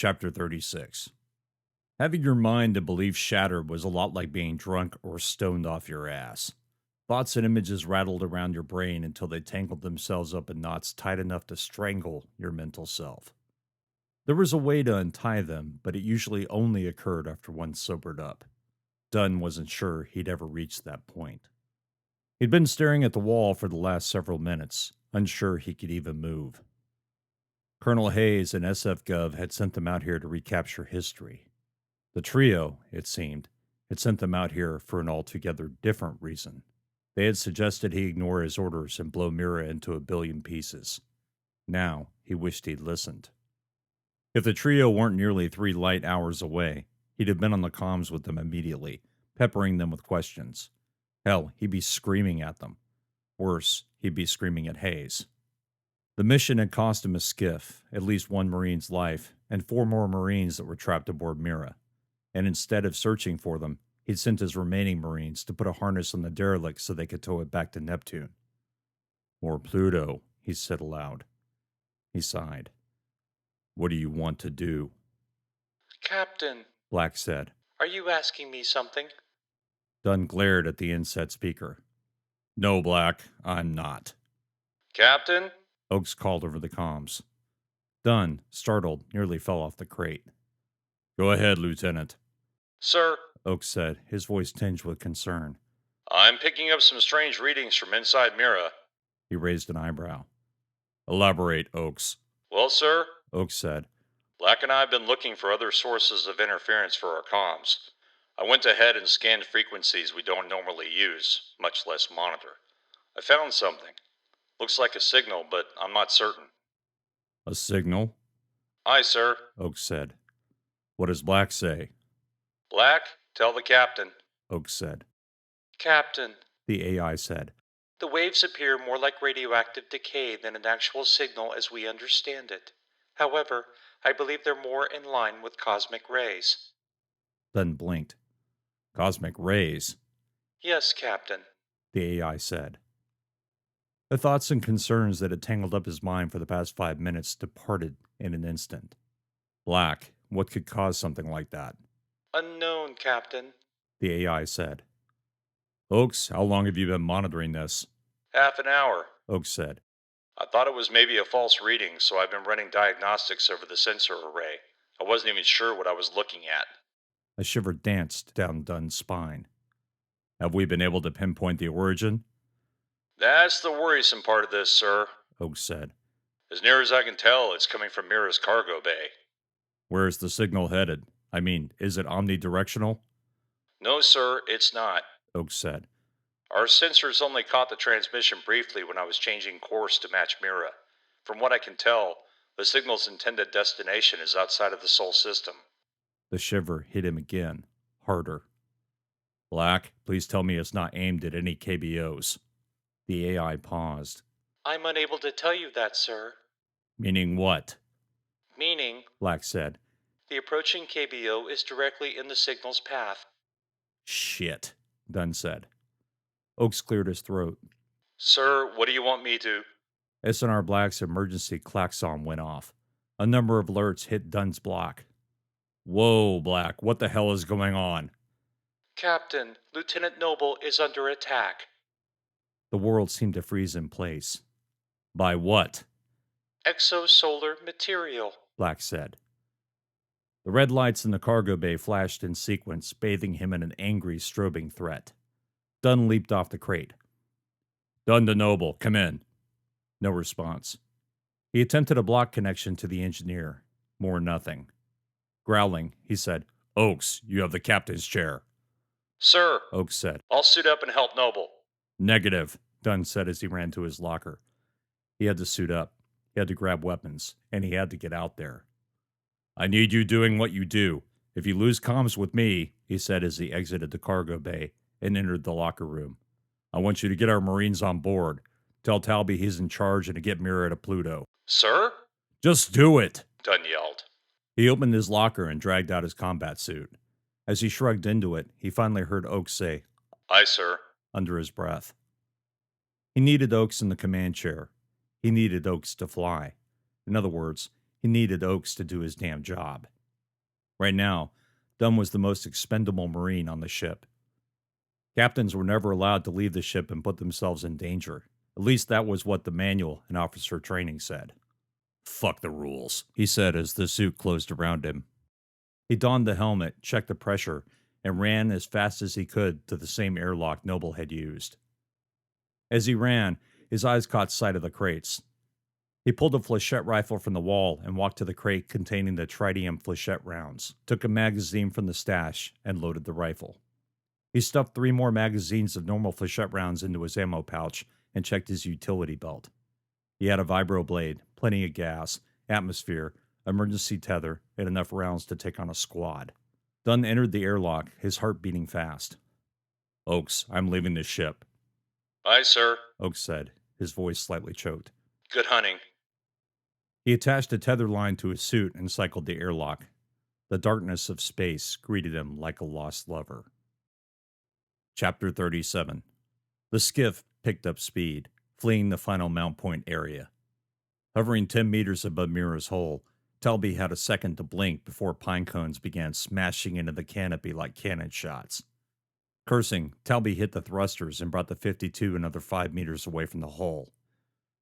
Chapter 36. Having your mind and beliefs shattered was a lot like being drunk or stoned off your ass. Thoughts and images rattled around your brain until they tangled themselves up in knots tight enough to strangle your mental self. There was a way to untie them, but it usually only occurred after one sobered up. Dunn wasn't sure he'd ever reached that point. He'd been staring at the wall for the last several minutes, unsure he could even move. Colonel Hayes and SF-Gov had sent them out here to recapture history. The trio, it seemed, had sent them out here for an altogether different reason. They had suggested he ignore his orders and blow Mira into a billion pieces. Now, he wished he'd listened. If the trio weren't nearly 3 light hours away, he'd have been on the comms with them immediately, peppering them with questions. Hell, he'd be screaming at them. Worse, he'd be screaming at Hayes. The mission had cost him a skiff, at least one Marine's life, and 4 more Marines that were trapped aboard Mira. And instead of searching for them, he'd sent his remaining Marines to put a harness on the derelict so they could tow it back to Neptune. Or Pluto, he said aloud. He sighed. What do you want to do? Captain, Black said. Are you asking me something? Dunn glared at the inset speaker. No, Black, I'm not. Captain? Oakes called over the comms. Dunn, startled, nearly fell off the crate. Go ahead, Lieutenant. Sir, Oakes said, his voice tinged with concern. I'm picking up some strange readings from inside Mira. He raised an eyebrow. Elaborate, Oakes. Well, sir, Oakes said. Black and I have been looking for other sources of interference for our comms. I went ahead and scanned frequencies we don't normally use, much less monitor. I found something. Looks like a signal, but I'm not certain. A signal? Aye, sir. Oakes said. What does Black say? Black, tell the captain. Oakes said. Captain, the AI said. The waves appear more like radioactive decay than an actual signal as we understand it. However, I believe they're more in line with cosmic rays. Dunn blinked. Cosmic rays? Yes, Captain, the AI said. The thoughts and concerns that had tangled up his mind for the past 5 minutes departed in an instant. Black, what could cause something like that? Unknown, Captain, the AI said. Oakes, how long have you been monitoring this? Half an hour, Oakes said. I thought it was maybe a false reading, so I've been running diagnostics over the sensor array. I wasn't even sure what I was looking at. A shiver danced down Dunn's spine. Have we been able to pinpoint the origin? That's the worrisome part of this, sir, Oakes said. As near as I can tell, it's coming from Mira's cargo bay. Where is the signal headed? I mean, is it omnidirectional? No, sir, it's not. Oakes said. Our sensors only caught the transmission briefly when I was changing course to match Mira. From what I can tell, the signal's intended destination is outside of the Sol system. The shiver hit him again, harder. Black, please tell me it's not aimed at any KBOs. The AI paused. I'm unable to tell you that, sir. Meaning what? Meaning, Black said. The approaching KBO is directly in the signal's path. Shit, Dunn said. Oakes cleared his throat. Sir, what do you want me to? S&R Black's emergency klaxon went off. A number of alerts hit Dunn's block. Whoa, Black, what the hell is going on? Captain, Lieutenant Noble is under attack. The world seemed to freeze in place. By what? Exosolar material, Black said. The red lights in the cargo bay flashed in sequence, bathing him in an angry, strobing threat. Dunn leaped off the crate. Dunn to Noble, come in. No response. He attempted a block connection to the engineer. More nothing. Growling, he said, Oakes, you have the captain's chair. Sir, Oakes said. I'll suit up and help Noble. Negative, Dunn said as he ran to his locker. He had to suit up. He had to grab weapons, and he had to get out there. I need you doing what you do. If you lose comms with me, he said as he exited the cargo bay and entered the locker room. I want you to get our Marines on board. Tell Talby he's in charge and to get Mira to Pluto. Sir? Just do it, Dunn yelled. He opened his locker and dragged out his combat suit. As he shrugged into it, he finally heard Oakes say, Aye, sir, under his breath. He needed Oakes in the command chair. He needed Oakes to fly. In other words, He needed Oakes to do his damn job. Right now, Dunn was the most expendable Marine on the ship. Captains were never allowed to leave the ship and put themselves in danger. At least that was what the manual and officer training said. "Fuck the rules," he said as the suit closed around him. He donned the helmet, checked the pressure, and ran as fast as he could to the same airlock Noble had used. As he ran, his eyes caught sight of the crates. He pulled a flechette rifle from the wall and walked to the crate containing the tritium flechette rounds, took a magazine from the stash, and loaded the rifle. He stuffed 3 more magazines of normal flechette rounds into his ammo pouch and checked his utility belt. He had a vibroblade, plenty of gas, atmosphere, emergency tether, and enough rounds to take on a squad. Dunn entered the airlock, his heart beating fast. "Oakes, I'm leaving the ship." "Aye, sir," Oakes said, his voice slightly choked. "Good hunting." He attached a tether line to his suit and cycled the airlock. The darkness of space greeted him like a lost lover. Chapter 37. The skiff picked up speed, fleeing the final mount point area. Hovering 10 meters above Mira's hull, Talby had a second to blink before pine cones began smashing into the canopy like cannon shots. Cursing, Talby hit the thrusters and brought the 52 another 5 meters away from the hull.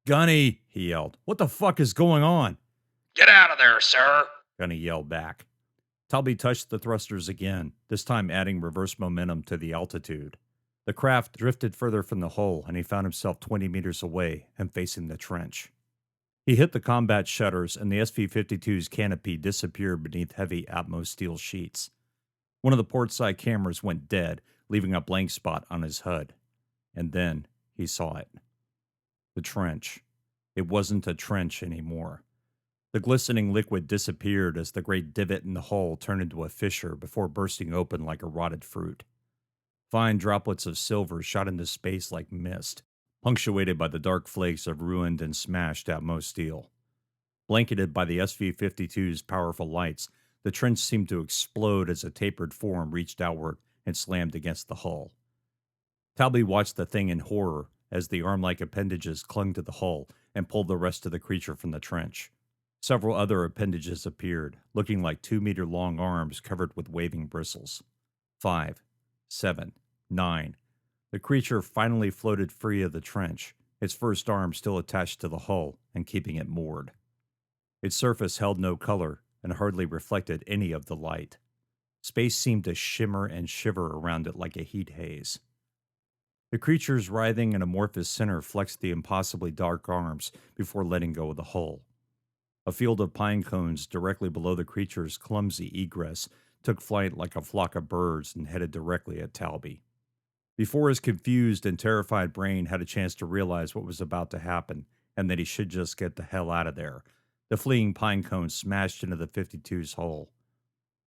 "Gunny!" he yelled. "What the fuck is going on?" "Get out of there, sir!" Gunny yelled back. Talby touched the thrusters again, this time adding reverse momentum to the altitude. The craft drifted further from the hull, and he found himself 20 meters away and facing the trench. He hit the combat shutters, and the SV-52's canopy disappeared beneath heavy Atmos steel sheets. One of the portside cameras went dead, leaving a blank spot on his HUD. And then he saw it. The trench. It wasn't a trench anymore. The glistening liquid disappeared as the great divot in the hull turned into a fissure before bursting open like a rotted fruit. Fine droplets of silver shot into space like mist, punctuated by the dark flakes of ruined and smashed Atmos steel. Blanketed by the SV-52's powerful lights, the trench seemed to explode as a tapered form reached outward and slammed against the hull. Talby watched the thing in horror as the arm-like appendages clung to the hull and pulled the rest of the creature from the trench. Several other appendages appeared, looking like 2-meter-long arms covered with waving bristles. 5, 7, 9. The creature finally floated free of the trench, its first arm still attached to the hull and keeping it moored. Its surface held no color and hardly reflected any of the light. Space seemed to shimmer and shiver around it like a heat haze. The creature's writhing and amorphous center flexed the impossibly dark arms before letting go of the hull. A field of pine cones directly below the creature's clumsy egress took flight like a flock of birds and headed directly at Talby. Before his confused and terrified brain had a chance to realize what was about to happen and that he should just get the hell out of there, the fleeing pine cones smashed into the 52's hull.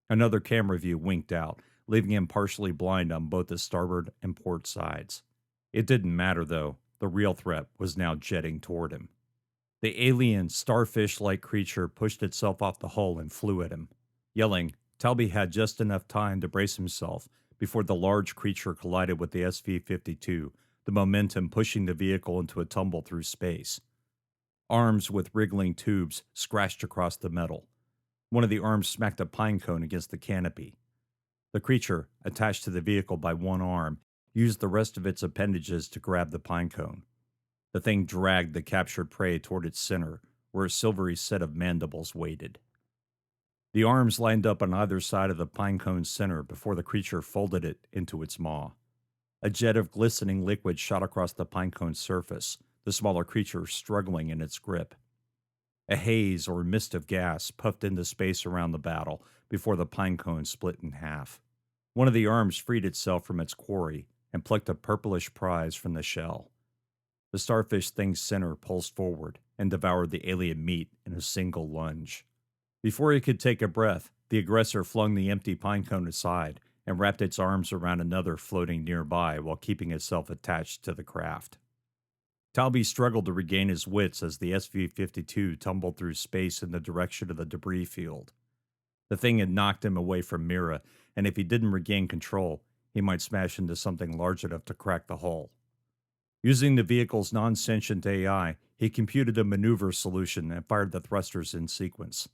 Another camera view winked out, leaving him partially blind on both the starboard and port sides. It didn't matter, though. The real threat was now jetting toward him. The alien, starfish-like creature pushed itself off the hull and flew at him. Yelling, Talby had just enough time to brace himself before the large creature collided with the SV-52, the momentum pushing the vehicle into a tumble through space. Arms with wriggling tubes scratched across the metal. One of the arms smacked a pine cone against the canopy. The creature, attached to the vehicle by one arm, used the rest of its appendages to grab the pine cone. The thing dragged the captured prey toward its center, where a silvery set of mandibles waited. The arms lined up on either side of the pine cone's center before the creature folded it into its maw. A jet of glistening liquid shot across the pine cone's surface, the smaller creature struggling in its grip. A haze or mist of gas puffed into space around the battle before the pine cone split in half. One of the arms freed itself from its quarry and plucked a purplish prize from the shell. The starfish thing's center pulsed forward and devoured the alien meat in a single lunge. Before he could take a breath, the aggressor flung the empty pine cone aside and wrapped its arms around another floating nearby while keeping itself attached to the craft. Talby struggled to regain his wits as the SV-52 tumbled through space in the direction of the debris field. The thing had knocked him away from Mira, and if he didn't regain control, he might smash into something large enough to crack the hull. Using the vehicle's non-sentient AI, he computed a maneuver solution and fired the thrusters in sequence.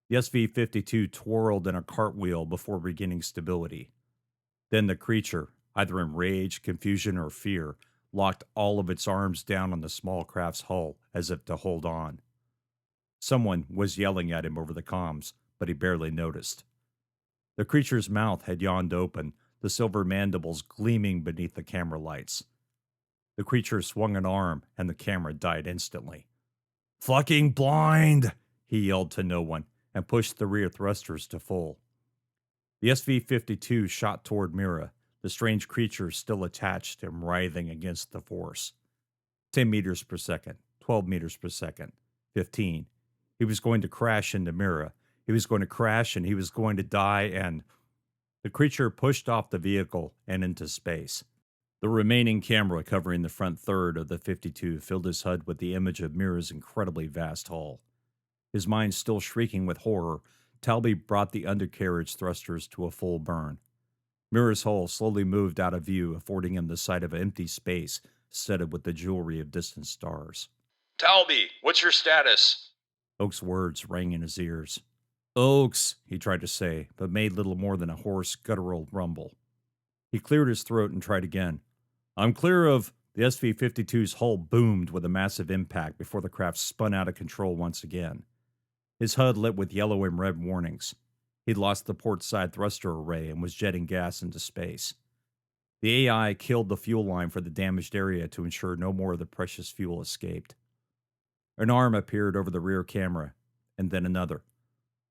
The SV-52 twirled in a cartwheel before regaining stability. Then the creature, either in rage, confusion, or fear, locked all of its arms down on the small craft's hull as if to hold on. Someone was yelling at him over the comms, but he barely noticed. The creature's mouth had yawned open, the silver mandibles gleaming beneath the camera lights. The creature swung an arm, and the camera died instantly. "Fucking blind!" he yelled to no one, and pushed the rear thrusters to full. The SV-52 shot toward Mira, the strange creature still attached and writhing against the force. 10 meters per second, 12 meters per second, 15. He was going to crash into Mira. He was going to crash and he was going to die, and the creature pushed off the vehicle and into space. The remaining camera covering the front third of the 52 filled his HUD with the image of Mira's incredibly vast hull. His mind still shrieking with horror, Talby brought the undercarriage thrusters to a full burn. Mira's hull slowly moved out of view, affording him the sight of an empty space studded with the jewelry of distant stars. "Talby, what's your status?" Oak's words rang in his ears. "Oaks," he tried to say, but made little more than a hoarse, guttural rumble. He cleared his throat and tried again. "I'm clear of..." The SV-52's hull boomed with a massive impact before the craft spun out of control once again. His HUD lit with yellow and red warnings. He'd lost the port side thruster array and was jetting gas into space. The AI killed the fuel line for the damaged area to ensure no more of the precious fuel escaped. An arm appeared over the rear camera, and then another.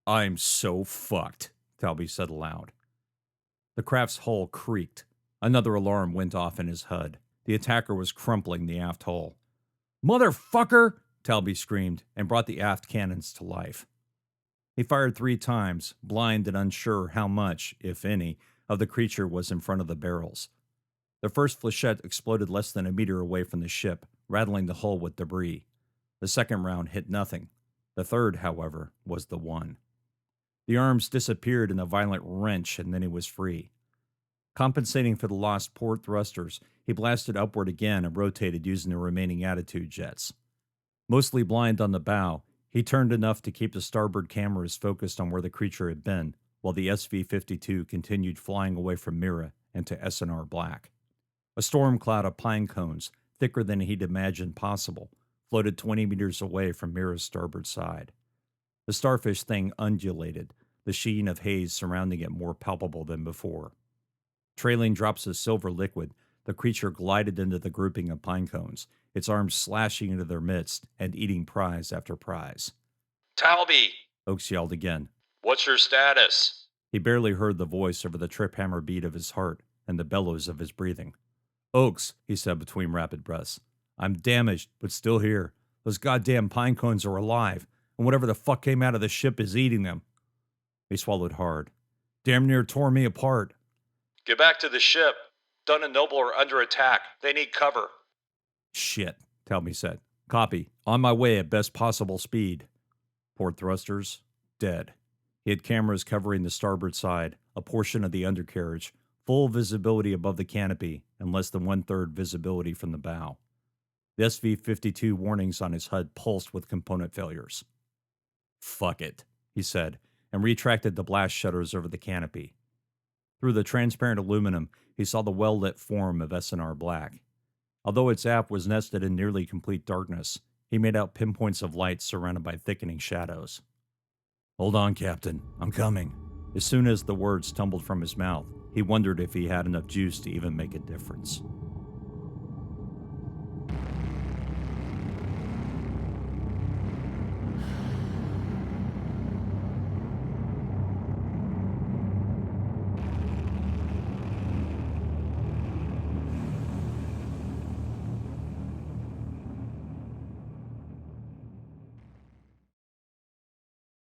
"I'm so fucked," Talby said aloud. The craft's hull creaked. Another alarm went off in his HUD. The attacker was crumpling the aft hull. "Motherfucker!" Talby screamed, and brought the aft cannons to life. He fired 3 times, blind and unsure how much, if any, of the creature was in front of the barrels. The first flechette exploded less than a meter away from the ship, rattling the hull with debris. The second round hit nothing. The third, however, was the one. The arms disappeared in a violent wrench, and then he was free. Compensating for the lost port thrusters, he blasted upward again and rotated using the remaining attitude jets. Mostly blind on the bow, he turned enough to keep the starboard cameras focused on where the creature had been, while the SV-52 continued flying away from Mira and to S&R Black. A storm cloud of pine cones, thicker than he'd imagined possible, floated 20 meters away from Mira's starboard side. The starfish thing undulated, the sheen of haze surrounding it more palpable than before. Trailing drops of silver liquid, the creature glided into the grouping of pine cones, its arms slashing into their midst and eating prize after prize. "Talby!" Oakes yelled again. "What's your status?" He barely heard the voice over the trip hammer beat of his heart and the bellows of his breathing. "Oakes," he said between rapid breaths. "I'm damaged, but still here. Those goddamn pine cones are alive, and whatever the fuck came out of the ship is eating them." He swallowed hard. "Damn near tore me apart." "Get back to the ship. Dunn and Noble are under attack. They need cover." "Shit," Talby said. "Copy. On my way at best possible speed." Port thrusters, dead. He had cameras covering the starboard side, a portion of the undercarriage, full visibility above the canopy, and less than 1/3 visibility from the bow. The SV-52 warnings on his HUD pulsed with component failures. "Fuck it," he said, and retracted the blast shutters over the canopy. Through the transparent aluminum, he saw the well-lit form of S&R Black. Although its aft was nested in nearly complete darkness, he made out pinpoints of light surrounded by thickening shadows. "Hold on, Captain. I'm coming." As soon as the words tumbled from his mouth, he wondered if he had enough juice to even make a difference.